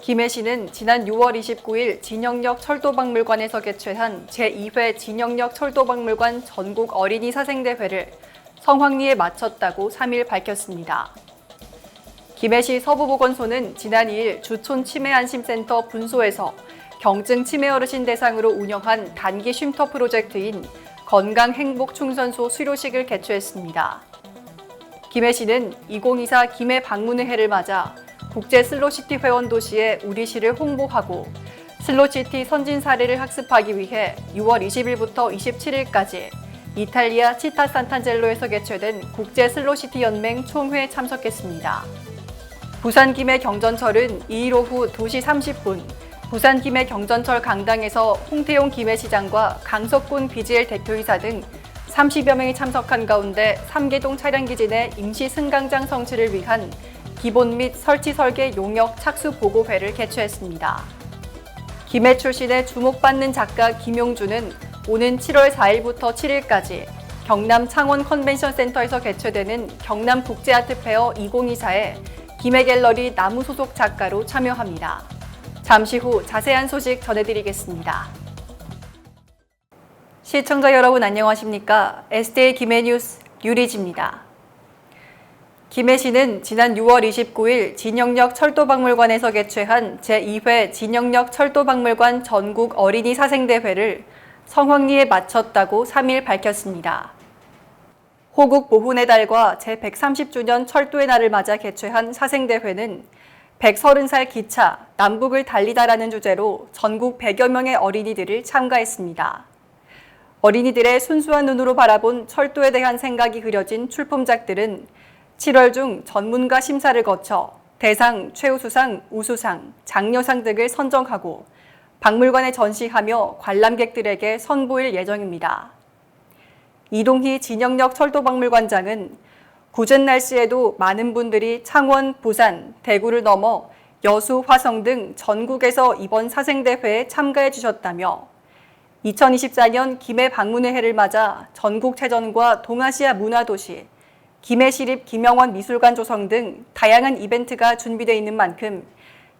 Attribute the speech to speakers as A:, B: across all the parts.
A: 김해시는 지난 6월 29일 진영역 철도박물관에서 개최한 제2회 진영역 철도박물관 전국 어린이 사생대회를 성황리에 마쳤다고 3일 밝혔습니다. 김해시 서부보건소는 지난 2일 주촌 치매안심센터 분소에서 경증 치매 어르신 대상으로 운영한 단기 쉼터 프로젝트인 건강행복충전소 수료식을 개최했습니다. 김해시는 2024 김해 방문의 해를 맞아 국제 슬로시티 회원 도시의 우리시를 홍보하고 슬로시티 선진 사례를 학습하기 위해 6월 20일부터 27일까지 이탈리아 치타 산탄젤로에서 개최된 국제 슬로시티 연맹 총회에 참석했습니다. 부산 김해 경전철은 2일 오후 2시 30분 부산 김해 경전철 강당에서 홍태용 김해시장과 강석군 BGL 대표이사 등 30여 명이 참석한 가운데 3개동 차량기지 내 임시 승강장 성취를 위한 기본 및 설치 설계 용역 착수 보고회를 개최했습니다. 김해 출신의 주목받는 작가 김용주는 오는 7월 4일부터 7일까지 경남 창원 컨벤션센터에서 개최되는 경남국제아트페어 2024에 김해갤러리 나무 소속 작가로 참여합니다. 잠시 후 자세한 소식 전해드리겠습니다. 시청자 여러분 안녕하십니까? SDA 김해뉴스 류리지입니다. 김해시는 지난 6월 29일 진영역 철도박물관에서 개최한 제2회 진영역 철도박물관 전국 어린이 사생대회를 성황리에 마쳤다고 3일 밝혔습니다. 호국 보훈의 달과 제130주년 철도의 날을 맞아 개최한 사생대회는 130살 기차, 남북을 달리다라는 주제로 전국 100여 명의 어린이들을 참가했습니다. 어린이들의 순수한 눈으로 바라본 철도에 대한 생각이 그려진 출품작들은 7월 중 전문가 심사를 거쳐 대상, 최우수상, 우수상, 장려상 등을 선정하고 박물관에 전시하며 관람객들에게 선보일 예정입니다. 이동희 진영역 철도박물관장은 궂은 날씨에도 많은 분들이 창원, 부산, 대구를 넘어 여수, 화성 등 전국에서 이번 사생대회에 참가해 주셨다며 2024년 김해 방문의 해를 맞아 전국체전과 동아시아 문화도시, 김해시립 김영원 미술관 조성 등 다양한 이벤트가 준비되어 있는 만큼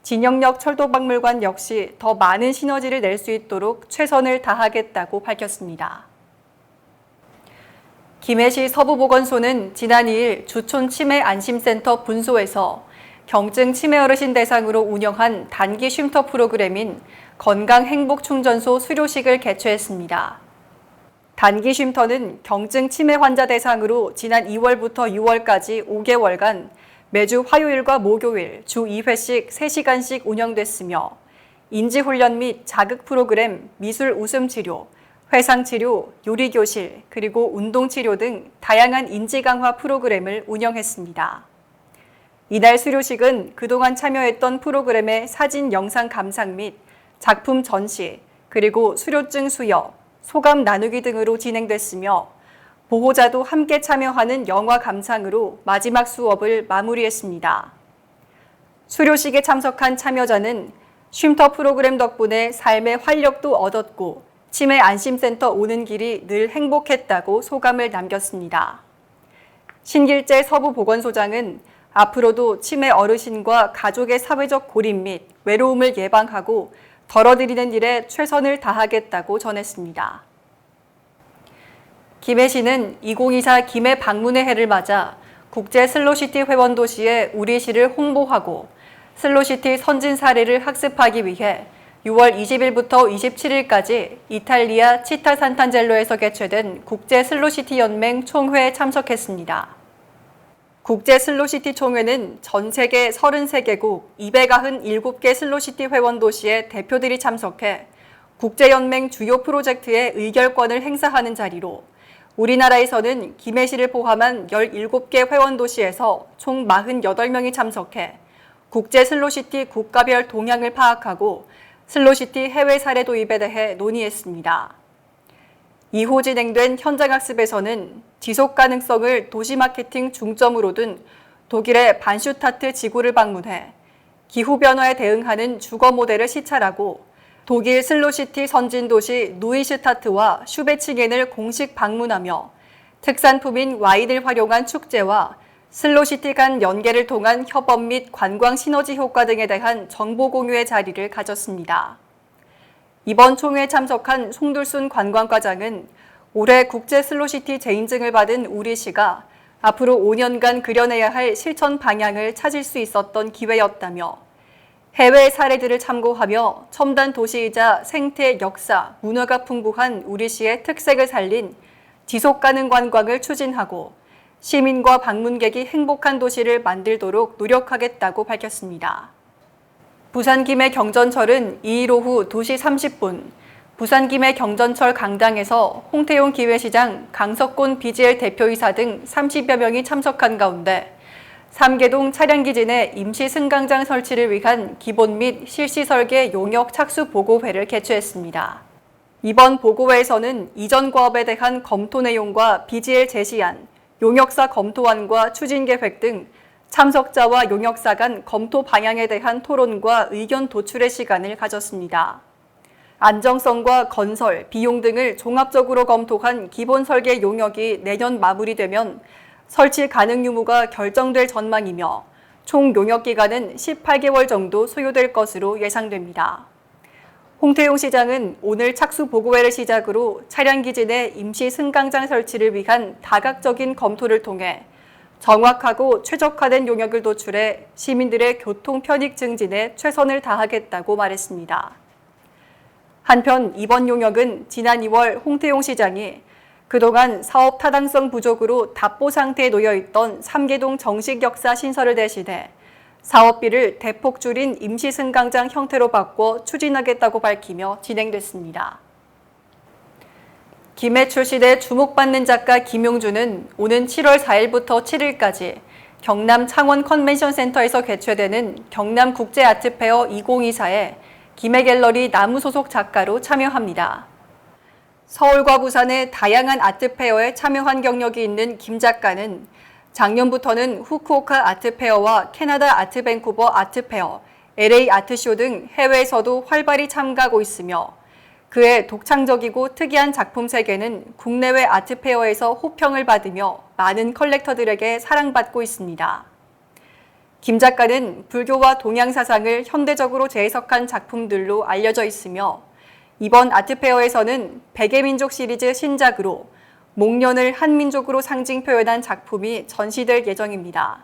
A: 진영역 철도박물관 역시 더 많은 시너지를 낼 수 있도록 최선을 다하겠다고 밝혔습니다. 김해시 서부보건소는 지난 2일 주촌 치매안심센터 분소에서 경증 치매 어르신 대상으로 운영한 단기 쉼터 프로그램인 건강행복충전소 수료식을 개최했습니다. 단기 쉼터는 경증 치매 환자 대상으로 지난 2월부터 6월까지 5개월간 매주 화요일과 목요일 주 2회씩 3시간씩 운영됐으며 인지훈련 및 자극 프로그램, 미술 웃음치료, 회상치료, 요리교실, 그리고 운동치료 등 다양한 인지 강화 프로그램을 운영했습니다. 이날 수료식은 그동안 참여했던 프로그램의 사진 영상 감상 및 작품 전시, 그리고 수료증 수여, 소감 나누기 등으로 진행됐으며 보호자도 함께 참여하는 영화 감상으로 마지막 수업을 마무리했습니다. 수료식에 참석한 참여자는 쉼터 프로그램 덕분에 삶의 활력도 얻었고 치매 안심센터 오는 길이 늘 행복했다고 소감을 남겼습니다. 신길재 서부보건소장은 앞으로도 치매 어르신과 가족의 사회적 고립 및 외로움을 예방하고 덜어드리는 일에 최선을 다하겠다고 전했습니다. 김해시는 2024 김해 방문의 해를 맞아 국제 슬로시티 회원 도시의 우리시를 홍보하고 슬로시티 선진 사례를 학습하기 위해 6월 20일부터 27일까지 이탈리아 치타 산탄젤로에서 개최된 국제 슬로시티 연맹 총회에 참석했습니다. 국제 슬로시티 총회는 전 세계 33개국 297개 슬로시티 회원 도시의 대표들이 참석해 국제연맹 주요 프로젝트의 의결권을 행사하는 자리로 우리나라에서는 김해시를 포함한 17개 회원 도시에서 총 48명이 참석해 국제 슬로시티 국가별 동향을 파악하고 슬로시티 해외 사례 도입에 대해 논의했습니다. 이후 진행된 현장학습에서는 지속 가능성을 도시 마케팅 중점으로 둔 독일의 반슈타트 지구를 방문해 기후변화에 대응하는 주거 모델을 시찰하고 독일 슬로시티 선진도시 누이슈타트와 슈베치겐을 공식 방문하며 특산품인 와인을 활용한 축제와 슬로시티 간 연계를 통한 협업 및 관광 시너지 효과 등에 대한 정보 공유의 자리를 가졌습니다. 이번 총회에 참석한 송둘순 관광과장은 올해 국제 슬로시티 재인증을 받은 우리시가 앞으로 5년간 그려내야 할 실천 방향을 찾을 수 있었던 기회였다며 해외 사례들을 참고하며 첨단 도시이자 생태, 역사, 문화가 풍부한 우리시의 특색을 살린 지속가능 관광을 추진하고 시민과 방문객이 행복한 도시를 만들도록 노력하겠다고 밝혔습니다. 부산 김해 경전철은 2일 오후 2시 30분 부산 김해 경전철 강당에서 홍태용 기회시장, 강석곤 BGL 대표이사 등 30여 명이 참석한 가운데 삼계동 차량기지 내 임시 승강장 설치를 위한 기본 및 실시 설계 용역 착수 보고회를 개최했습니다. 이번 보고회에서는 이전 과업에 대한 검토 내용과 BGL 제시안, 용역사 검토안과 추진 계획 등 참석자와 용역사 간 검토 방향에 대한 토론과 의견 도출의 시간을 가졌습니다. 안정성과 건설, 비용 등을 종합적으로 검토한 기본 설계 용역이 내년 마무리되면 설치 가능 유무가 결정될 전망이며 총 용역 기간은 18개월 정도 소요될 것으로 예상됩니다. 홍태용 시장은 오늘 착수 보고회를 시작으로 차량기지 내 임시 승강장 설치를 위한 다각적인 검토를 통해 정확하고 최적화된 용역을 도출해 시민들의 교통 편익 증진에 최선을 다하겠다고 말했습니다. 한편 이번 용역은 지난 2월 홍태용 시장이 그동안 사업 타당성 부족으로 답보 상태에 놓여있던 삼계동 정식 역사 신설을 대신해 사업비를 대폭 줄인 임시 승강장 형태로 바꿔 추진하겠다고 밝히며 진행됐습니다. 김해 출시돼 주목받는 작가 김용준은 오는 7월 4일부터 7일까지 경남 창원 컨벤션센터에서 개최되는 경남국제아트페어 2024에 김해갤러리 나무 소속 작가로 참여합니다. 서울과 부산의 다양한 아트페어에 참여한 경력이 있는 김 작가는 작년부터는 후쿠오카 아트페어와 캐나다 아트밴쿠버 아트페어, LA 아트쇼 등 해외에서도 활발히 참가하고 있으며 그의 독창적이고 특이한 작품 세계는 국내외 아트페어에서 호평을 받으며 많은 컬렉터들에게 사랑받고 있습니다. 김 작가는 불교와 동양 사상을 현대적으로 재해석한 작품들로 알려져 있으며 이번 아트페어에서는 백예민족 시리즈 신작으로 목련을 한민족으로 상징 표현한 작품이 전시될 예정입니다.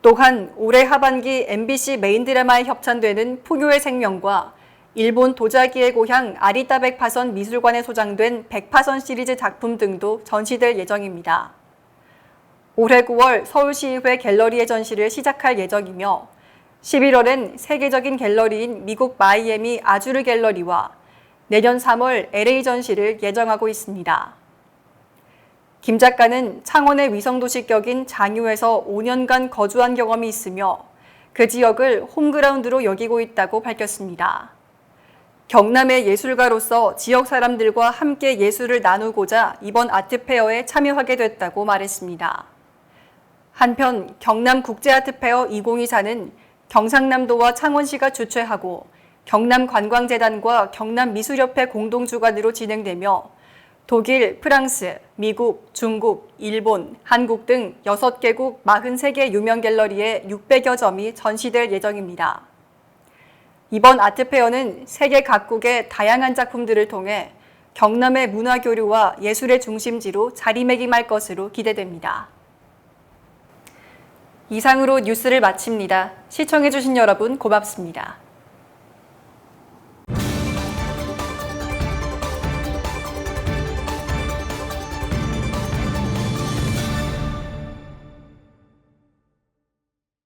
A: 또한 올해 하반기 MBC 메인 드라마에 협찬되는 풍요의 생명과 일본 도자기의 고향 아리타 백파선 미술관에 소장된 백파선 시리즈 작품 등도 전시될 예정입니다. 올해 9월 서울시의회 갤러리의 전시를 시작할 예정이며 11월엔 세계적인 갤러리인 미국 마이애미 아주르 갤러리와 내년 3월 LA 전시를 예정하고 있습니다. 김 작가는 창원의 위성도시격인 장유에서 5년간 거주한 경험이 있으며 그 지역을 홈그라운드로 여기고 있다고 밝혔습니다. 경남의 예술가로서 지역 사람들과 함께 예술을 나누고자 이번 아트페어에 참여하게 됐다고 말했습니다. 한편 경남국제아트페어 2024는 경상남도와 창원시가 주최하고 경남관광재단과 경남미술협회 공동주관으로 진행되며 독일, 프랑스, 미국, 중국, 일본, 한국 등 6개국 43개 유명 갤러리에 600여 점이 전시될 예정입니다. 이번 아트페어는 세계 각국의 다양한 작품들을 통해 경남의 문화교류와 예술의 중심지로 자리매김할 것으로 기대됩니다. 이상으로 뉴스를 마칩니다. 시청해주신 여러분 고맙습니다.